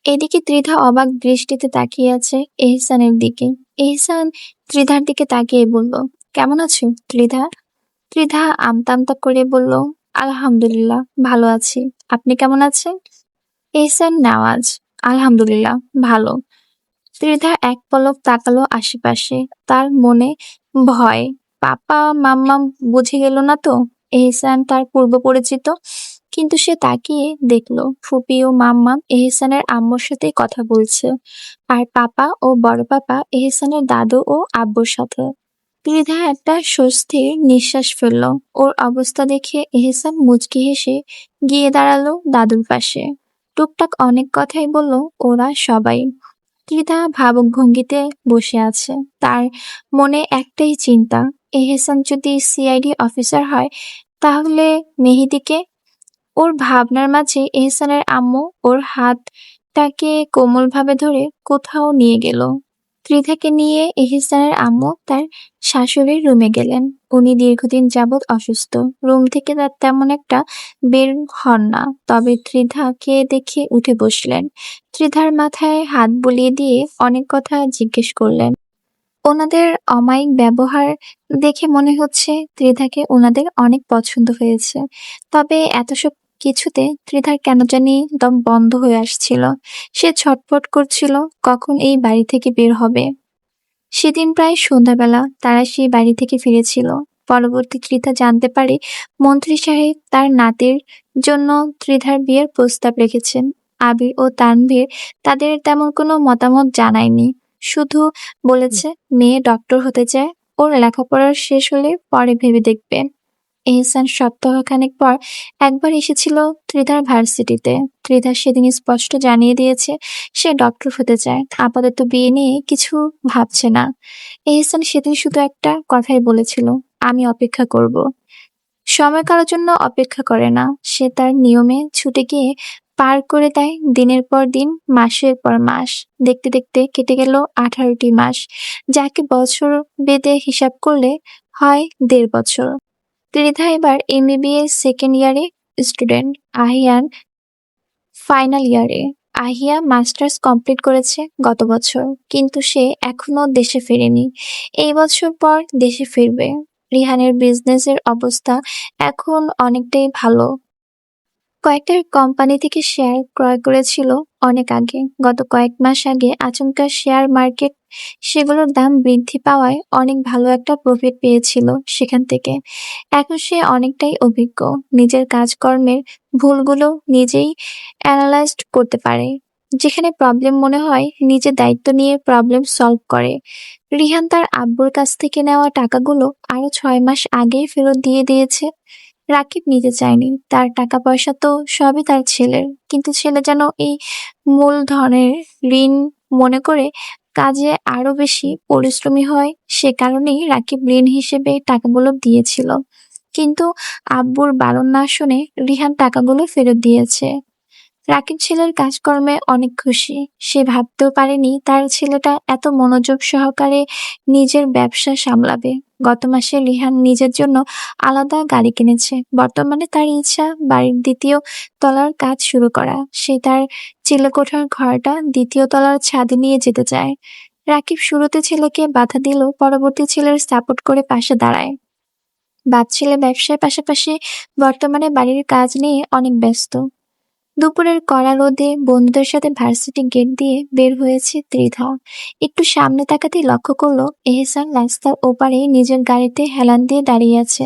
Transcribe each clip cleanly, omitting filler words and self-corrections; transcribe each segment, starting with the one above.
এদিকে ত্রিধা অবাক দৃষ্টিতে তাকিয়ে আছে এহসানের দিকে। এহসান ত্রিধার দিকে তাকিয়ে বলল, কেমন আছো ত্রিধা? ত্রিধা আমতা আমতা করে বলল, আলহামদুলিল্লাহ ভালো আছি। আপনি কেমন আছেন? এহসান নেওয়াজ, আলহামদুলিল্লাহ ভালো। ত্রিধা এক পলক তাকালো আশেপাশে। তার মনে ভয়, পাপা মাম্মা বুঝে গেল না তো এহসান তার পূর্ব পরিচিত। কিন্তু সে তাকিয়ে দেখলো ফুপি ও মাম্মা এহসানের আম্মুর সাথে কথা বলছে, আর পাপা ও বড় পাপা এহসানের দাদু ও আব্বুর সাথে। ত্রিধা একটা স্বস্তির নিঃশ্বাস ফেলল। ওর অবস্থা দেখে এহসান মুচকি হেসে গিয়ে দাঁড়ালো দাদুর পাশে। টুকটাক অনেক কথাই বলল ওরা সবাই। ত্রিধা ভাবুক ভঙ্গিতে বসে আছে। তার মনে একটাই চিন্তা, এহসান যদি সিআইডি অফিসার হয় তাহলে মেহেদীকে। ওর ভাবনার মাঝে এহসানের আম্মু ওর হাতটাকে কোমলভাবে ধরে কোথাও নিয়ে গেল। ত্রিধাকে নিয়ে এহসানের আম্মু তার শাশুড়ির রুমে গেলেন। উনি দীর্ঘদিন যাবৎ অসুস্থ, রুম থেকে তার তেমন একটা বের হন না। তবে ত্রিধাকে দেখে উঠে বসলেন। ত্রিধার মাথায় হাত বুলিয়ে দিয়ে অনেক কথা জিজ্ঞেস করলেন। ওনাদের অমায়িক ব্যবহার দেখে মনে হচ্ছে ত্রিধাকে ওনাদের অনেক পছন্দ হয়েছে। তবে এত সব কিছুতে ত্রিধার কেন জানি দম বন্ধ হয়ে আসছিল। সে ছটফট করছিল কখন এই বাড়ি থেকে বের হবে। সেদিন প্রায় সন্ধ্যাবেলা তারা সেই বাড়ি থেকে ফিরেছিল। পরবর্তী ত্রিধা জানতে পারে মন্ত্রী সাহেব তার নাতির জন্য ত্রিধার বিয়ের প্রস্তাব রেখেছেন। আবির ও তানভীর তাদের তেমন কোনো মতামত জানায়নি, শুধু বলেছে মেয়ে ডক্টর হতে চায়, ওর লেখাপড়া শেষ হলে পরে ভেবে দেখবে। এহসান সপ্তাহখানেক পর একবার এসেছিল ত্রিধার ভার্সিটিতে। ত্রিধা সেদিন স্পষ্ট জানিয়ে দিয়েছে সে ডক্টর হতে চায়, আপাতত বিয়ে নিয়ে কিছু ভাবছে না। এহসান সেদিন শুধু একটা কথাই বলেছিল, আমি অপেক্ষা করব। সময় কারোর জন্য অপেক্ষা করে না, সে তার নিয়মে ছুটে গিয়ে পার করে দেয় দিনের পর দিন, মাসের পর মাস। দেখতে দেখতে কেটে গেল 18টি মাস, যাকে বছর বেঁধে হিসাব করলে হয় 1.5 বছর। ত্রিধা এবার এমবিবিএস সেকেন্ড ইয়ারে স্টুডেন্ট, আহিয়ান ফাইনাল ইয়ারে। আহিয়া মাস্টার্স কমপ্লিট করেছে গত বছর, কিন্তু সে এখনো দেশে ফেরেনি। এই বছর পর দেশে ফিরবে। রিহানের বিজনেসের অবস্থা এখন অনেকটাই ভালো। কয়েকটা কোম্পানি থেকে শেয়ার ক্রয় করেছিল অনেক আগে। গত কয়েক মাস আগে আচমকা শেয়ার মার্কেট সেগুলোর দাম বৃদ্ধি পাওয়ায় অনেক ভালো একটা প্রফিট পেয়েছিল সেখান থেকে। এখন সে অনেকটাই অভিজ্ঞ, নিজের কাজকর্মের ভুলগুলো নিজেই অ্যানালাইজ করতে পারে। যেখানে প্রবলেম মনে হয় নিজে দায়িত্ব নিয়ে প্রবলেম সলভ করে। রিহান তার আব্বুর কাছ থেকে নেওয়া টাকাগুলো আরো 6 মাস আগেই ফেরত দিয়ে দিয়েছে। রাকিব নিতে চায়নি, তার টাকা পয়সা তো সবই তার ছেলের, কিন্তু ছেলে যেন এই মূলধনের ঋণ মনে করে কাজে আরো বেশি পরিশ্রমী হয়, সে কারণেই রাকিব ঋণ হিসেবে টাকাগুলো দিয়েছিল। কিন্তু আব্বুর বারণ না শুনে রিহান টাকাগুলো ফেরত দিয়েছে। রাকিব ছেলের কাজকর্মে অনেক খুশি। সে ভাবতেও পারেনি তার ছেলেটা এত মনোযোগ সহকারে নিজের ব্যবসা সামলাবে। গত মাসে রিহান নিজের জন্য আলাদা গাড়ি কিনেছে। বর্তমানে তার ইচ্ছা বাড়ির 2য় তলার কাজ শুরু করা। সে তার চিলেকোঠার ঘরটা 2য় তলার ছাদে নিয়ে যেতে চায়। রাকিব শুরুতে ছেলেকে বাধা দিলেও পরবর্তী ছেলের সাপোর্ট করে পাশে দাঁড়ায়। বাপ ছেলে ব্যবসার পাশাপাশি বর্তমানে বাড়ির কাজ নিয়ে অনেক ব্যস্ত। দুপুরের কড়া রোদে বন্ধুদের সাথে ভার্সিটি গেট দিয়ে বের হয়েছে ত্রিধা। একটু সামনে তাকাতেই লক্ষ্য করলো এহসান রাস্তার ওপারে নিজের গাড়িতে হেলান দিয়ে দাঁড়িয়ে আছে,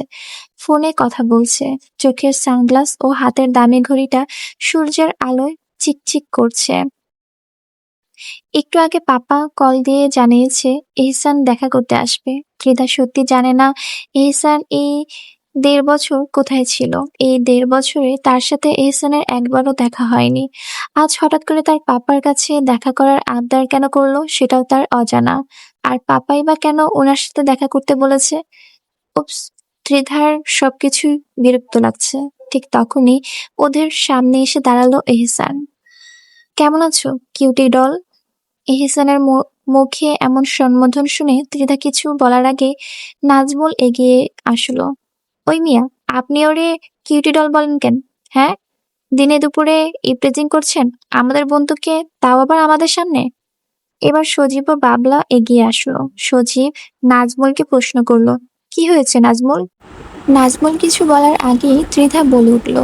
ফোনে কথা বলছে। চোখের সানগ্লাস ও হাতের দামি ঘড়িটা সূর্যের আলোয় চিকচিক করছে। একটু আগে পাপা কল দিয়ে জানিয়েছে এহসান দেখা করতে আসবে। ত্রিধা সত্যি জানে না এহসান এই 1.5 বছর কোথায় ছিল। এই 1.5 বছরে তার সাথে এহসানের একবারও দেখা হয়নি। আজ হঠাৎ করে তার পাপার কাছে দেখা করার আবদার কেন করলো সেটাও তার অজানা। আর পাপাই বা কেন ওনার সাথে দেখা করতে বলেছে। উপস, ত্রিধার সবকিছুই বিরক্ত লাগছে। ঠিক তখনই ওদের সামনে এসে দাঁড়ালো এহসান। কেমন আছো কিউটি ডল? এহসানের মুখে এমন সম্বোধন শুনে ত্রিধা কিছু বলার আগে নাজমুল এগিয়ে আসলো। ওই মিয়া, আপনি ওরে কিউটি ডল বলেন কেন? হ্যাঁ, দিনে দুপুরে ইভটিজিং করছেন আমাদের বন্ধুকে, তাও আবার আমাদের সামনে। এবার সজীব ও বাবলা এগিয়ে আসলো। সজীব নাজমুলকে প্রশ্ন করলো, কি হয়েছে নাজমুল? নাজমুল কিছু বলার আগেই ত্রিধা বলে উঠল,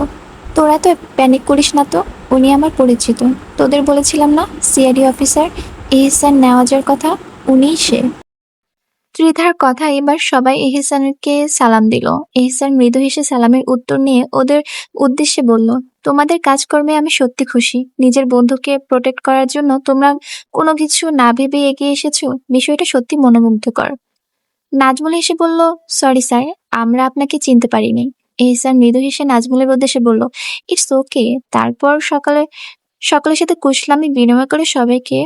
তোরা তো প্যানিক করিস না তো, উনি আমার পরিচিত। তোদের বলেছিলাম না সিআইডি অফিসার এহসান নেওয়াজের কথা, উনিই সে। ত্রিধার কথা এবার সবাই এহসানকে সালাম দিল। এহসান মৃদু হেসে সালামের উত্তর নিয়ে ওদের উদ্দেশ্যে বলল, তোমাদের কাজকর্মে আমি সত্যি খুশি। নিজের বন্ধুকে প্রোটেক্ট করার জন্য তোমরা কোনো কিছু না ভেবে এগিয়ে এসেছো, বিষয়টা সত্যি মনোমুগ্ধকর। নাজমুল হেসে বলল, সরি স্যার, আমরা আপনাকে চিনতে পারিনি। এহসান মৃদু হেসে নাজমুলের উদ্দেশ্যে বলল, ইটস ওকে। তারপর সকলের সাথে কুশলামি বিনিময় করে সবাইকে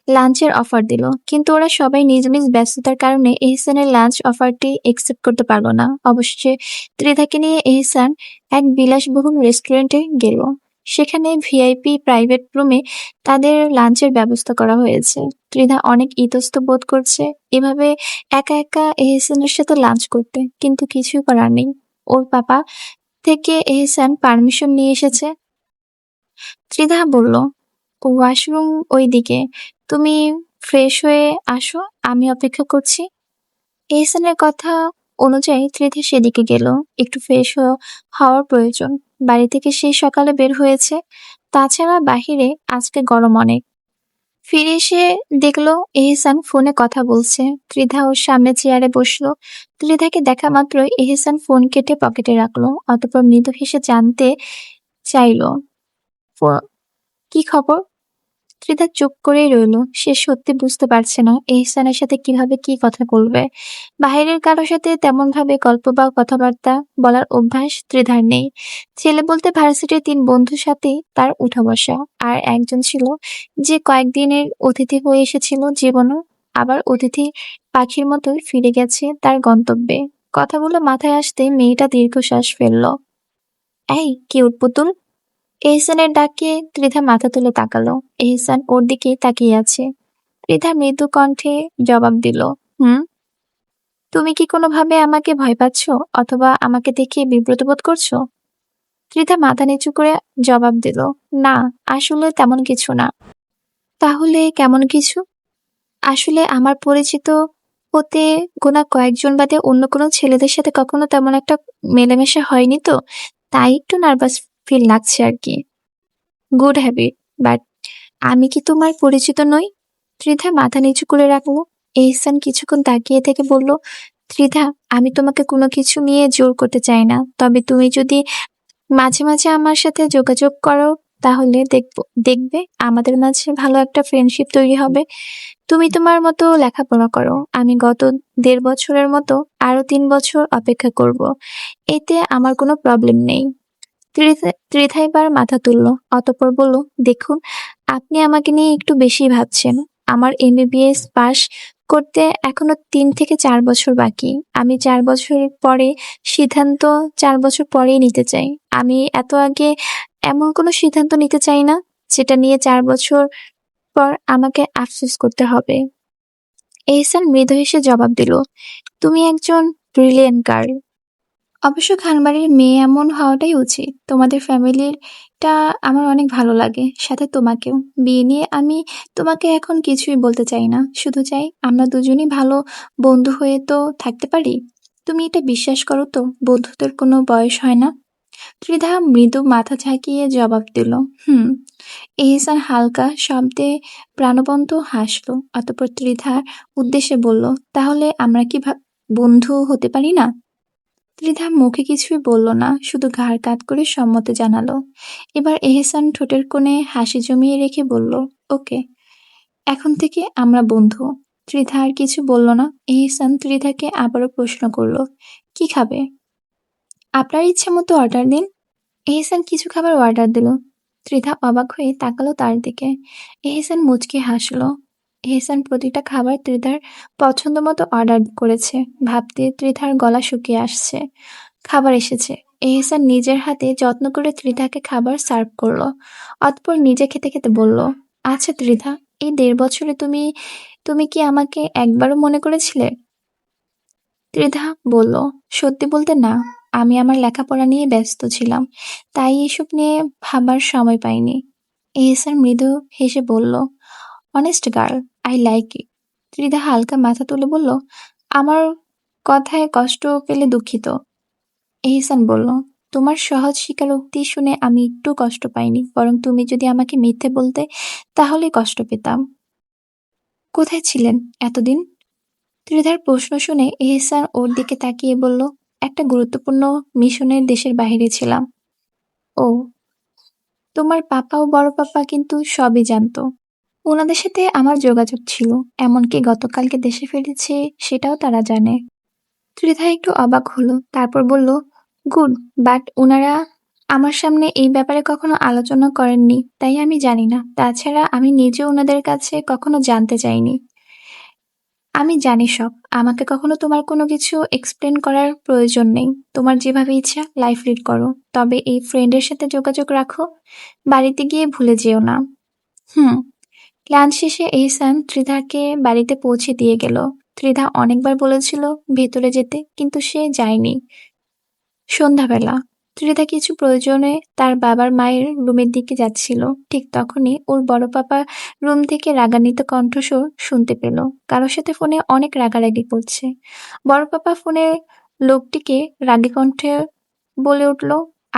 লাঞ্চের অফার দিল, কিন্তু ওরা সবাই নিজ নিজ ব্যস্ততার কারণে এহসানের লাঞ্চ অফারটি একসেপ্ট করতে পারলো না। অবশেষে ত্রিধাকে নিয়ে এহসান এক বিলাসবহুল রেস্টুরেন্টে গেল। সেখানে ভিআইপি প্রাইভেট রুমে তাদের লাঞ্চের ব্যবস্থা করা হয়েছে। ত্রিধা অনেক ইতস্ত বোধ করছে এভাবে একা একা এহসানের সাথে লাঞ্চ করতে, কিন্তু কিছুই করার নেই। ওর পাপা থেকে এহসান পারমিশন নিয়ে এসেছে। ত্রিধা বলল, ওয়াশরুম ওইদিকে, তুমি ফ্রেশ হয়ে আসো, আমি অপেক্ষা করছি। এহসানের কথা অনুযায়ী ত্রিধা সেদিকে গেল। একটু ফ্রেশ হওয়ার প্রয়োজন, বাড়ি থেকে সেই সকালে বের হয়েছে। তাছাড়া বাহিরে আজকে গরম অনেক। ফিরে এসে দেখলো এহসান ফোনে কথা বলছে। ত্রিধা ওর সামনে চেয়ারে বসলো। ত্রিধাকে দেখা মাত্রই এহসান ফোন কেটে পকেটে রাখলো, অতঃপর মৃদু হেসে জানতে চাইলো, কি খবর? ত্রিধা চুপ করেই রইল। সে সত্যি বুঝতে পারছে না এহসানের সাথে কিভাবে কি কথা বলবে। বাইরের কারোর সাথে তেমন ভাবে গল্প বা কথাবার্তা বলার অভ্যাস ত্রিধার নেই। ছেলে বলতে ভার্সিটির 3 বন্ধুর সাথেই তার উঠা বসা। আর একজন ছিল যে কয়েকদিনের অতিথি হয়ে এসেছিল জীবনে, আবার অতিথি পাখির মতোই ফিরে গেছে তার গন্তব্যে। কথাগুলো মাথায় আসতে মেয়েটা দীর্ঘশ্বাস ফেলল। এই কিউট পুতুল। এহসানের ডাকে ত্রিধা মাথা তুলে তাকালো। এহসান ওর দিকে তাকিয়ে আছে। ত্রিধা মৃদু কণ্ঠে জবাব দিল, হুম। তুমি কি কোনোভাবে আমাকে ভয় পাচ্ছ, অথবা আমাকে দেখে বিব্রত বোধ করছো? ত্রিধা মাথা নিচু করে জবাব দিল, না, আসলে তেমন কিছু না। তাহলে কেমন কিছু? আসলে আমার পরিচিত হতে গোনা কয়েকজন বাদে অন্য কোনো ছেলেদের সাথে কখনো তেমন একটা মেলামেশা হয়নি তো, তাই একটু নার্ভাস ফিল লাগছে আর কি। গুড হ্যাবিট, বাট আমি কি তোমার পরিচিত নই? ত্রিধা মাথা নিচু করে রাখলো। এহসান কিছুক্ষণ তাকিয়ে থেকে বলল, ত্রিধা, আমি তোমাকে কোনো কিছু নিয়ে জোর করতে চাই না, তবে তুমি যদি মাঝে মাঝে আমার সাথে যোগাযোগ করো তাহলে দেখবে আমাদের মাঝে ভালো একটা ফ্রেন্ডশিপ তৈরি হবে। তুমি তোমার মতো লেখাপড়া করো, আমি গত 1.5 বছরের মতো আরো 3 বছর অপেক্ষা করব। এতে আমার কোনো প্রবলেম নেই। ত্রিধা এবার মাথা তুলল, অতঃপর বলল, দেখুন, আপনি আমাকে নিয়ে একটু বেশি ভাবছেন। আমার এমবিবিএস পাশ করতে এখনো 3 থেকে 4 বছর বাকি। আমি 4 বছর পরে সিদ্ধান্ত 4 বছর পরেই নিতে চাই। আমি এত আগে এমন কোনো সিদ্ধান্ত নিতে চাই না যেটা নিয়ে 4 বছর পর আমাকে আফসোস করতে হবে। এহসান মৃদু হেসে জবাব দিল, তুমি একজন ব্রিলিয়েন্ট গার্ল। অবশ্য খানবাড়ির মেয়ে এমন হওয়াটাই উচিত। তোমাদের ফ্যামিলিটা আমার অনেক ভালো লাগে, সাথে তোমাকেও। বিয়ে নিয়ে আমি তোমাকে এখন কিছুই বলতে চাই না, শুধু চাই আমরা দুজনই ভালো বন্ধু হয়ে তো থাকতে পারি। তুমি এটা বিশ্বাস করো তো, বন্ধুত্বের কোনো বয়স হয় না? ত্রিধা মৃদু মাথা ঝাঁকিয়ে জবাব দিল, হুম। এহসান হালকা শব্দে প্রাণবন্ত হাসলো, অতঃপর ত্রিধার উদ্দেশ্যে বলল, তাহলে আমরা কি বন্ধু হতে পারি না? ত্রিধা মুখে কিছুই বলল না, শুধু ঘাড় কাত করে সম্মতি জানালো। এবার এহসান ঠোঁটের কোণে হাসি জমিয়ে রেখে বলল, ওকে, এখন থেকে আমরা বন্ধু। ত্রিধা আর কিছু বলল না। এহসান ত্রিধাকে আবারও প্রশ্ন করলো, কি খাবে? আপনার ইচ্ছে মতো অর্ডার দিন। এহসান কিছু খাবার অর্ডার দিল। ত্রিধা অবাক হয়ে তাকালো তার দিকে। এহসান মুচকি হাসলো। এহসান প্রতিটা খাবার ত্রিধার পছন্দ মতো অর্ডার করেছে। ভাবতে ত্রিধার গলা শুকিয়ে আসছে। খাবার এসেছে। এহসান নিজের হাতে যত্ন করে ত্রিধাকে খাবার সার্ভ করলো। অতঃপর নিজে খেতে খেতে বলল, আচ্ছা ত্রিধা, এই 1.5 বছরে তুমি তুমি কি আমাকে একবারও মনে করেছিলে? ত্রিধা বলল, সত্যি বলতে না। আমি আমার লেখাপড়া নিয়ে ব্যস্ত ছিলাম, তাই এসব নিয়ে ভাবার সময় পাইনি। এহসান মৃদু হেসে বলল, honest girl, I like it. Tridha হালকা মাথা তুলে বলল, আমার কথায় কষ্ট পেলে দুঃখিত। এহসান বলল, তোমার সহজ স্বীকারোক্তি শুনে আমি একটু কষ্ট পাইনি, বরং তুমি যদি আমাকে মিথ্যে বলতে তাহলে কষ্ট পেতাম। কোথায় ছিলেন এতদিন? ত্রিধার প্রশ্ন শুনে এহসান ওর দিকে তাকিয়ে বলল, একটা গুরুত্বপূর্ণ মিশনের দেশের বাইরে ছিলাম। ও, তোমার পাপা ও বড় পাপা কিন্তু সবই জানতো। ওনাদের সাথে আমার যোগাযোগ ছিল, এমনকি গতকালকে দেশে ফিরেছে সেটাও তারা জানে। ত্রিধা একটু অবাক হলো, তারপর বলল, গুড, বাট ওনারা আমার সামনে এই ব্যাপারে কখনো আলোচনা করেননি, তাই আমি জানি না। তাছাড়া আমি নিজেও ওনাদের কাছে কখনো জানতে চাইনি। আমি জানি সব। আমাকে কখনো তোমার কোনো কিছু এক্সপ্লেন করার প্রয়োজন নেই। তোমার যেভাবে ইচ্ছা লাইফ লিড করো। তবে এই ফ্রেন্ডের সাথে যোগাযোগ রাখো। বাড়িতে গিয়ে ভুলে যেও না। হুম। লাঞ্চ শেষে এহসান ত্রিধাকে বাড়িতে পৌঁছে দিয়ে গেল। ত্রিধা অনেকবার বলেছিল ভেতরে যেতে, কিন্তু সে যায়নি। সন্ধ্যাবেলা ত্রিধা কিছু প্রয়োজনে তার বাবার মায়ের রুমের দিকে যাচ্ছিল। ঠিক তখনই ওর বড় পাপা রুম থেকে রাগান্বিত কণ্ঠস্বর শুনতে পেল। কারোর সাথে ফোনে অনেক রাগারাগি করছে। বড় পাপা ফোনে লোকটিকে রাগী কণ্ঠে বলে উঠল,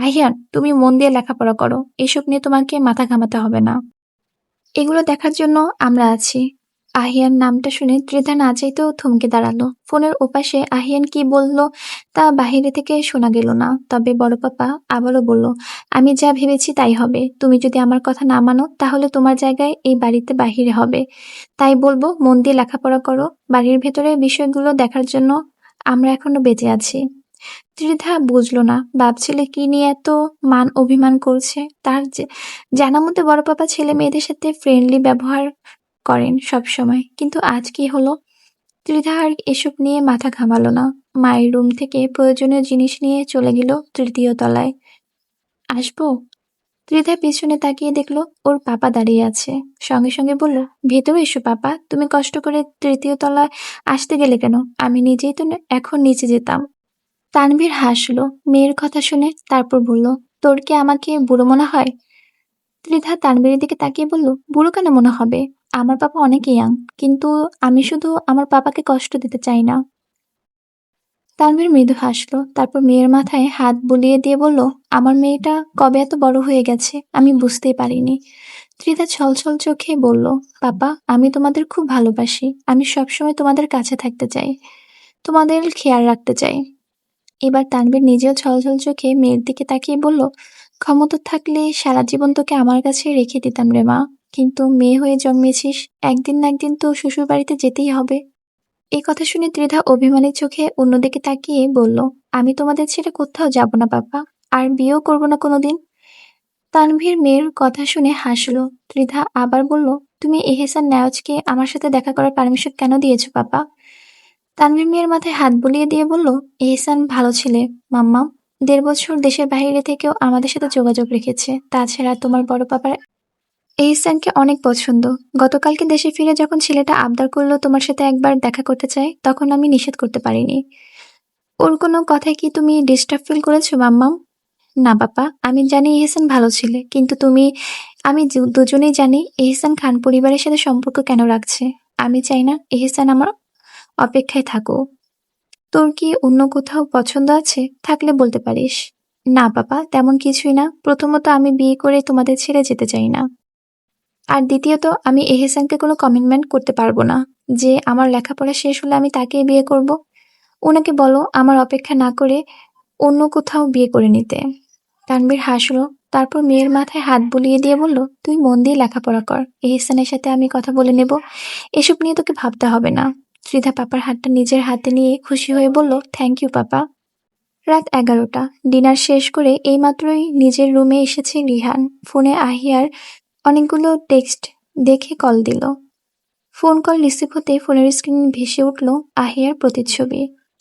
আহিয়ান, তুমি মন দিয়ে লেখাপড়া করো, এসব নিয়ে তোমাকে মাথা ঘামাতে হবে না। এগুলো দেখার জন্য আমরা আছি। আহিয়ান নামটা শুনে ত্রিধা না চাইতেও থমকে দাঁড়ালো। ফোনের ওপাশে আহিয়ান কি বলল তা বাহিরে থেকে শোনা গেল না। তবে বড় পাপা আবারও বলল, আমি যা ভেবেছি তাই হবে। তুমি যদি আমার কথা না মানো তাহলে তোমার জায়গায় এই বাড়িতে বাহিরে হবে। তাই বলবো, মন দিয়ে লেখাপড়া করো। বাড়ির ভেতরে বিষয়গুলো দেখার জন্য আমরা এখনো বেঁচে আছি। ত্রিধা বুঝল না বাপ ছেলে কি নিয়ে এত মান অভিমান করছে। তার জানা মতে বড় পাপা ছেলে মেয়েদের সাথে ফ্রেন্ডলি ব্যবহার করেন সব সময়, কিন্তু আজ কি হলো? ত্রিধা আর এসব নিয়ে মাথা ঘামালো না। মায়ের রুম থেকে প্রয়োজনীয় জিনিস নিয়ে চলে গেল তৃতীয় তলায়। আসবো? ত্রিধা পিছনে তাকিয়ে দেখলো ওর পাপা দাঁড়িয়ে আছে। সঙ্গে সঙ্গে বলল, ভেতরে এসো পাপা, তুমি কষ্ট করে তৃতীয় তলায় আসতে গেলে কেন? আমি নিজেই তো এখন নিচে যেতাম। তানভীর হাসলো মেয়ের কথা শুনে, তারপর বলল, তোর কি আমাকে বুড়ো মনে হয়? ত্রিধা তানভীরের দিকে তাকিয়ে বলল, বুড়ো কেন মনে হবে? আমার পাপা অনেক ইয়াং, কিন্তু আমি শুধু আমার পাপাকে কষ্ট দিতে চাই না। তানভীর মৃদু হাসলো, তারপর মেয়ের মাথায় হাত বুলিয়ে দিয়ে বলল, আমার মেয়েটা কবে এত বড় হয়ে গেছে আমি বুঝতেই পারিনি। ত্রিধা ছলছল চোখে বলল, পাপা, আমি তোমাদের খুব ভালোবাসি। আমি সবসময় তোমাদের কাছে থাকতে চাই, তোমাদের খেয়াল রাখতে চাই। এবার তানভীর নিজেও ছলছল চোখে মেয়ের দিকে তাকিয়ে বলল, ক্ষমতা থাকলে সারা জীবন তোকে আমার কাছে রেখে দিতাম রে মা, কিন্তু মেয়ে হয়ে জন্মেছিস, একদিন না একদিন তো শ্বশুর বাড়িতে যেতেই হবে। এই কথা শুনে ত্রিধা অভিমানী চোখে অন্যদিকে তাকিয়ে বলল, আমি তোমাদের ছেড়ে কোথাও যাব না পাপা, আর বিয়েও করব না কোনোদিন। তানভীর মেয়ের কথা শুনে হাসলো। ত্রিধা আবার বলল, তুমি এহসান নায়জকে আমার সাথে দেখা করার পারমিশন কেন দিয়েছো পাপা? তানভীর মেয়ের মাথায় হাত বুলিয়ে দিয়ে বলল, এহসান ভালো ছেলে মাম্মা। 1.5 বছর দেশের বাইরে থেকেও আমাদের সাথে যোগাযোগ রেখেছে। তাছাড়া তোমার বড় পাপার এহসানকে অনেক পছন্দ। গতকালকে দেশে ফিরে যখন ছেলেটা আবদার করলো তোমার সাথে একবার দেখা করতে চাই, তখন আমি নিষেধ করতে পারিনি। ওর কোনো কথায় কি তুমি ডিস্টার্ব ফিল করেছো মাম্মা? না পাপা, আমি জানি এহসান ভালো ছেলে, কিন্তু আমি দুজনেই জানি এহসান খান পরিবারের সাথে সম্পর্ক কেন রাখছে। আমি চাই না এহসান আমার অপেক্ষায় থাকো। তোর কি অন্য কোথাও পছন্দ আছে? থাকলে বলতে পারিস। না পাপা, তেমন কিছুই না। প্রথমত, আমি বিয়ে করে তোমাদের ছেড়ে যেতে চাই না। আর দ্বিতীয়ত, আমি এহসানকে কোনো কমিটমেন্ট করতে পারবো না যে আমার লেখাপড়া শেষ হলে আমি তাকেই বিয়ে করব। ওনাকে বলো আমার অপেক্ষা না করে অন্য কোথাও বিয়ে করে নিতে। তানভীর হাসলো, তারপর মেয়ের মাথায় হাত বুলিয়ে দিয়ে বলল, তুই মন দিয়ে লেখাপড়া কর। এহসানের সাথে আমি কথা বলে নেব, এসব নিয়ে তোকে ভাবতে হবে না। ত্রিধা পাপার হাতটা নিজের হাতে নিয়ে খুশি হয়ে বলল, থ্যাংক ইউ পাপা। রাত 11টা। ডিনার শেষ করে এইমাত্রই নিজের রুমে এসেছে রিহান। ফোনে আহিয়ার অনেকগুলো টেক্সট দেখে কল দিল। ফোন কল রিসিভ হতে ফোনের স্ক্রিন ভেসে উঠল আহিয়ার প্রতিচ্ছবি।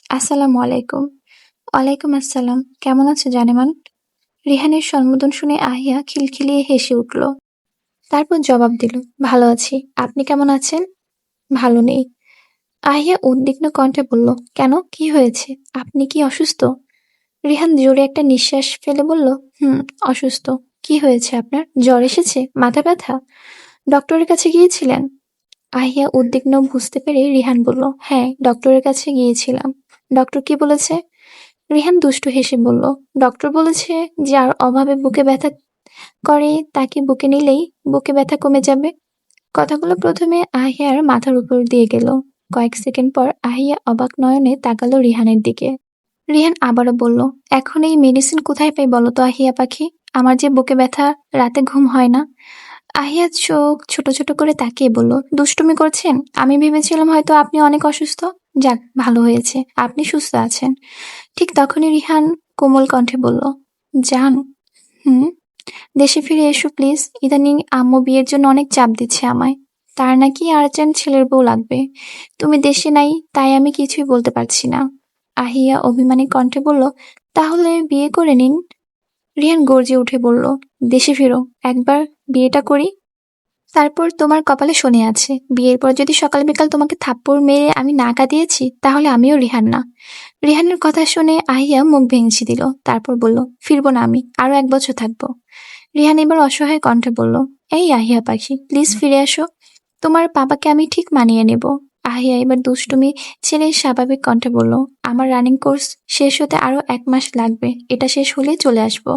আসসালামু আলাইকুম। ওয়ালাইকুম আসসালাম, কেমন আছো জানেমান? রিহানের সম্বোধন শুনে আহিয়া খিলখিলিয়ে হেসে উঠল, তারপর জবাব দিল, ভালো আছি, আপনি কেমন আছেন? ভালো নেই। আহিয়া উদ্বিগ্ন কণ্ঠে বলল, কেন, কি হয়েছে? আপনি কি অসুস্থ? রিহান জোরে একটা নিঃশ্বাস ফেলে বলল, হুম, অসুস্থ। কি হয়েছে আপনার? জ্বর এসেছে? মাথা ব্যথা? ডক্টরের কাছে গিয়েছিলেন? আহিয়া উদ্বিগ্ন বুঝতে পেরে রিহান বলল, হ্যাঁ, ডক্টরের কাছে গিয়েছিলাম। ডক্টর কি বলেছে? রিহান দুষ্টু হেসে বলল, ডক্টর বলেছে যার অভাবে বুকে ব্যথা করে তাকে বুকে নিলেই বুকে ব্যথা কমে যাবে। কথাগুলো প্রথমে আহিয়ার মাথার উপর দিয়ে গেল। কয়েক সেকেন্ড পর আহিয়া অবাক নয়নে তাকালো রিহানের দিকে। রিহান আবারও বলল, এখন এই মেডিসিন কোথায় পাই বলো তো আহিয়া পাখি? আমার যে বুকে ব্যথা, রাতে ঘুম হয় না। আহিয়া চোখ ছোট ছোট করে তাকিয়ে বলল, দুষ্টুমি করছেন? আমি ভেবেছিলাম হয়তো আপনি অনেক অসুস্থ। যাক, ভালো হয়েছে আপনি সুস্থ আছেন। ঠিক তখনই রিহান কোমল কণ্ঠে বলল, জান। হুম। দেশে ফিরে এসো প্লিজ। ইদানিং আম্মু বিয়ের জন্য অনেক চাপ দিচ্ছে আমায়। তার নাকি আর্জেন্ট ছেলের বউ লাগবে। তুমি দেশে নাই, তাই আমি কিছুই বলতে পারছি না। আহিয়া অভিমানী কণ্ঠে বলল, তাহলে বিয়ে করে নিন। রিহান গর্জে উঠে বলল, দেশে ফিরো, একবার বিয়েটা করি। তারপর তোমার কপালে শনি আছে। বিয়ের পর যদি সকাল বিকাল তোমাকে থাপ্পড় মেরে আমি না কাঁদিয়েছি, তাহলে আমিও রিহান না। রিহানের কথা শুনে আহিয়া মুখ ভেঙচি দিল। তারপর বলল, ফিরবো না আমি, আরো 1 বছর থাকবো। রিহান এবার অসহায় কণ্ঠে বলল, এই আহিয়া পাখি, প্লিজ ফিরে আসো। তোমার বাবাকে আমি ঠিক মানিয়ে নেব। আহিয়া এবার দুষ্টুমি ছেড়ে স্বাভাবিক কণ্ঠে বলল, আমার রানিং কোর্স শেষ হতে আরো 1 মাস লাগবে। এটা শেষ হলেই চলে আসবো।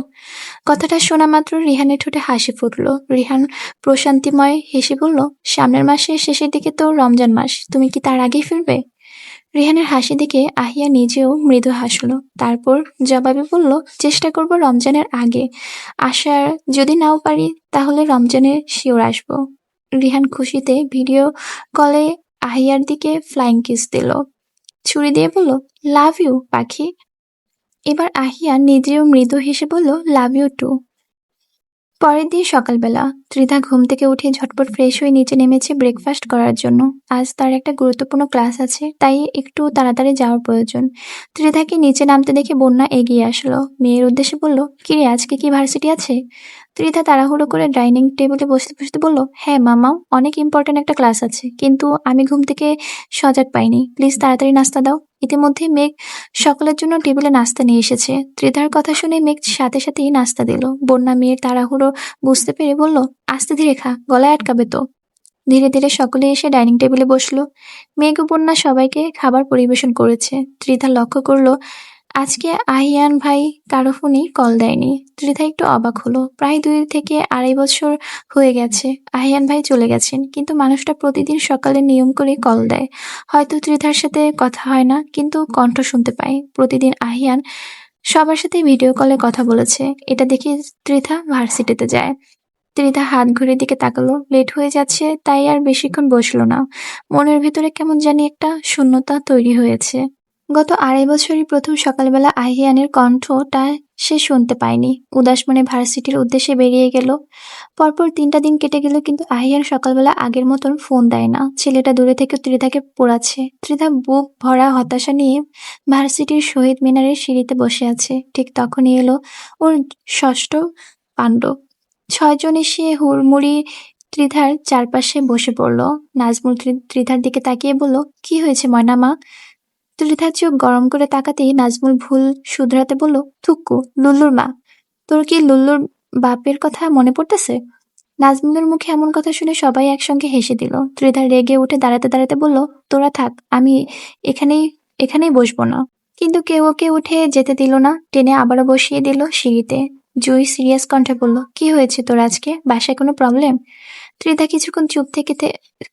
কথাটা শোনা মাত্র রিহানের ঠোঁটে হাসি ফুটল। রিহান প্রশান্তিময় হেসে বলল, সামনের মাসের শেষের দিকে তো রমজান মাস, তুমি কি তার আগেই ফিরবে? রিহানের হাসি দেখে আহিয়া নিজেও মৃদু হাসল। তারপর জবাবে বলল, চেষ্টা করব রমজানের আগে আসার। যদি নাও পারি তাহলে রমজানের শিওর আসবো। রিহান খুশিতে ভিডিও কলে আহিয়ার দিকে ফ্লাইং কিস দিল। ছুরি দিয়ে বলল, লাভ ইউ পাখি। এবার আহিয়া নিজেও মৃদু হেসে বলল, লাভ ইউ টু। পরের দিন সকালবেলা ত্রিধা ঘুম থেকে উঠে ঝটপট ফ্রেশ হয়ে নিচে নেমেছে ব্রেকফাস্ট করার জন্য। আজ তার একটা গুরুত্বপূর্ণ ক্লাস আছে, তাই একটু তাড়াতাড়ি যাওয়ার প্রয়োজন। ত্রিধাকে নিচে নামতে দেখে বন্যা এগিয়ে আসলো। মেয়ের উদ্দেশ্যে বলল, কিরে, আজকে কি ভার্সিটি আছে? ত্রিধা তাড়াহুড়ো করে ডাইনিং টেবিলে বসতে বসতে বলল, হ্যাঁ মামা, অনেক ইম্পর্ট্যান্ট একটা ক্লাস আছে, কিন্তু আমি ঘুম থেকে সজাগ পাইনি। প্লিজ তাড়াতাড়ি নাস্তা দাও। ইতিমধ্যে মেঘ সকলের জন্য টেবিলে নাস্তা নিয়ে এসেছে। ত্রিধার কথা শুনে মেঘ সাথে সাথেই নাস্তা দিল। বন্যা মেয়ের তাড়াহুড়ো বুঝতে পেরে বলল, আস্তে ধীরে খা, গলায় আটকাবে তো। ধীরে ধীরে সকলে এসে ডাইনিং টেবিলে বসলো। মেঘ ও বন্যা সবাইকে খাবার পরিবেশন করেছে। ত্রিধা লক্ষ্য করলো আজকে আহিয়ান ভাই কারো ফোনই কল দেয়নি। ত্রিধা একটু অবাক হলো। প্রায় 2 থেকে আড়াই বছর হয়ে গেছে আহিয়ান ভাই চলে গেছেন, কিন্তু মানুষটা প্রতিদিন সকালে নিয়ম করে কল দেয়। হয়তো ত্রিধার সাথে কথা হয় না, কিন্তু কণ্ঠ শুনতে পায়। প্রতিদিন আহিয়ান সবার সাথে ভিডিও কলে কথা বলেছে। এটা দেখে ত্রিধা ভার্সিটিতে যায়। ত্রিধা হাত ঘড়ির দিকে তাকালো। লেট হয়ে যাচ্ছে, তাই আর বেশিক্ষণ বসলো না। মনের ভিতরে কেমন জানি একটা শূন্যতা তৈরি হয়েছে। গত 2.5 বছরই প্রথম সকালবেলা আহিয়ানের কণ্ঠটা সে শুনতে পায়নি। উদাস মনে ভার্সিটির উদ্দেশ্যে বেরিয়ে গেল। পরপর 3টা দিন কেটে গেল, কিন্তু আহিয়ান সকালবেলা আগের মতন ফোন দেয় না। ছেলেটা দূরে থেকে ত্রিধাকে পোড়াচ্ছে। ত্রিধা বুক ভরা হতাশা নিয়ে ভার্সিটির শহীদ মিনারের সিঁড়িতে বসে আছে। ঠিক তখনই এলো ওর ষষ্ঠ পাণ্ডব। 6 জন এসে হুড়মুড়ি ত্রিধার চারপাশে বসে পড়ল। নাজমুল ত্রিধার দিকে তাকিয়ে বলল, কি হয়েছে ময়না মা? ত্রিধার চোখ গরম করে তাকাতেই নাজমুল ভুল শুধরাতে বলল, থুক্কু, লুল্লুর মা। তোর কি লুল্লুর বাপের কথা মনে পড়তেছে? নাজমুলের মুখে এমন কথা শুনে সবাই একসঙ্গে হেসে দিল। ত্রিধা রেগে উঠে দাঁড়াতে দাঁড়াতে বলল, তোরা থাক, আমি এখানেই এখানেই বসবো না। কিন্তু কেউ ওকে উঠে যেতে দিল না। টেনে আবারও বসিয়ে দিল সিঁড়িতে। জুই সিরিয়াস কণ্ঠে বলল, কি হয়েছে তোর আজকে? বাসায় কোনো প্রবলেম? ত্রিধা কিছুক্ষণ চুপ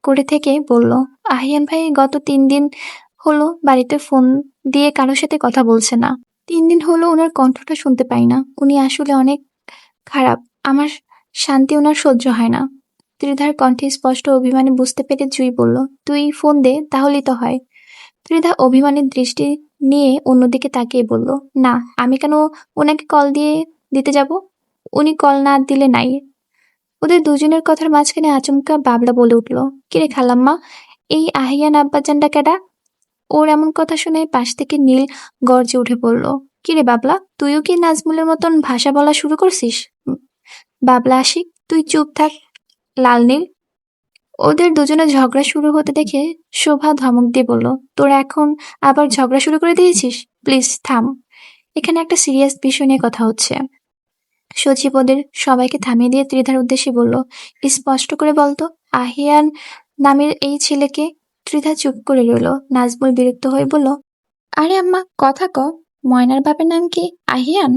করে থেকে বলল, আহিয়ান ভাই গত 3 দিন হলো বাড়িতে ফোন দিয়ে কারোর সাথে কথা বলছে না। 3 দিন হলো ওনার কণ্ঠটা শুনতে পাই না। উনি আসলে অনেক খারাপ। আমার শান্তি ওনার সহ্য হয় না। ত্রিধার কণ্ঠে স্পষ্ট অভিমানে বুঝতে পেরে জুই বলল, তুই ফোন দে, তাহলেই তো হয়। ত্রিধা অভিমানের দৃষ্টি নিয়ে অন্যদিকে তাকিয়ে বলল, না, আমি কেন ওনাকে কল দিতে যাব? উনি কল না দিলে নাই। ওদের দুজনের কথার মাঝখানে আচমকা বাবলা বলে উঠল, কিরে খালাম্মা, এই আহিয়ান আব্বাজানটা কেডা? ওর এমন কথা শুনে পাশ থেকে নীল গর্জে উঠে পড়ল, কিরে বাবলা, তুইও কি নাজমুলের মতন ভাষা বলা শুরু করছিস? বাবলা আশিক, তুই চুপ থাক। লাল নীল। ওদের দুজনে ঝগড়া শুরু হতে দেখে শোভা ধমক দিয়ে বলল, তোরা এখন আবার ঝগড়া শুরু করে দিয়েছিস? প্লিজ থাম। এখানে একটা সিরিয়াস বিষয় নিয়ে কথা হচ্ছে। সজীব ওদের সবাইকে থামিয়ে দিয়ে ত্রিধার উদ্দেশ্যে বলল, স্পষ্ট করে বলতো, আহিয়ান নামের এই ছেলেকে। ত্রিধা চুপ করে রইল। নাজমুল বিরক্ত হয়ে বলল, আরে আম্মা কথা ক, ময়নার বাপের নাম কি আহিয়ান?